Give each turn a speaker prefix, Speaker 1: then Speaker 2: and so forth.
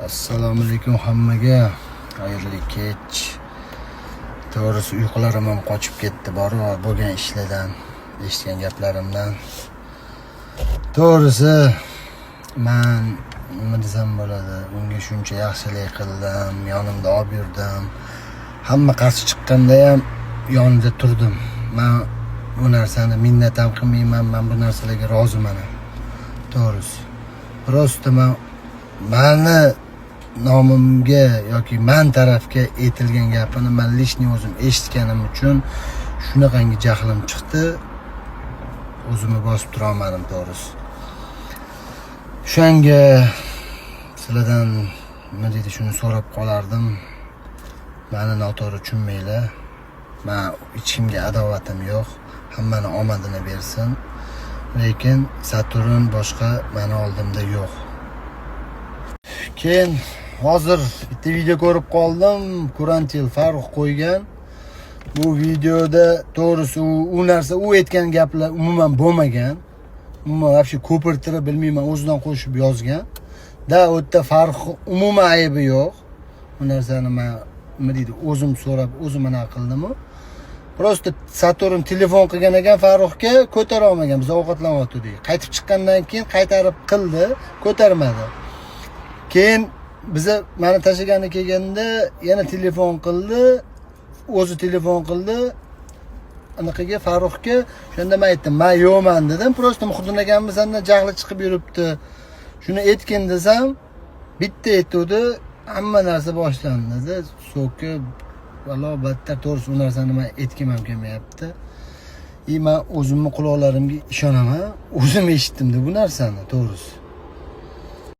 Speaker 1: Assalomu alaykum hammaga. Xayrli kech. To'g'risi uyqularim ham qochib ketdi bor-bor bo'lgan ishlardan, eshitgan gaplarimdan. To'g'risi men nima desam bo'ladi, unga shuncha yaxshilik qildim, yonimda olib yurdim. Hamma qarshi chiqqanda ham yonida turdim. Men bu narsani minnat ham qilmayman, men bu narsalarga roziman. To'g'risi. Prosta meni nomimga yoki men tarafga aytilgan gapini men lishni o'zim eshitganim uchun shunaqangi jahlim chiqdi. O'zimni bosib tura olmadim to'g'risi. O'shanga sizlardan nima deydi shuni so'rab qolardim. Meni noto'g'ri tushunmanglar. Men hech kimga adovatim yo'q. Hammani omadini bersin. Lekin Saturn boshqa meni oldimda yo'q. Keyin hozir bitta video ko'rib qoldim. Kurantil Farruh qo'ygan. Bu videoda to'g'risi u narsa u aytgan gaplar umuman bo'lmagan. Umuman вообще ko'pirtirib bilmayman o'zidan qo'shib yozgan. Da u yerda Farruh umuman aybi yo'q. Bu narsani men nima deydi o'zim so'rab o'zim aniq qildim. Prosta Saturn telefon qilgan ekan Farruhga, ko'tara olmagan. Biz ovqatlanyotgandik. Qaytib chiqqandan keyin qaytarib qildi, ko'tarmadi. Keyin biza meni tashlagani kelganda yana telefon qildi, o'zi telefon qildi. Anaqaga Farruhga, shunda men aytdim, "Men yo'qman" dedim. Prosta Muhiddin akamni sandan jahli chiqib yuribdi. Shuni aytgan desam, bitta aytdi, hamma narsa boshlandi dedi. So'kib vallo battar to'g'risi u narsani men aytgim ham kelmayapti. Men o'zimning quloqlarimga ishonaman. O'zim eshitdim bu narsani to'g'risi.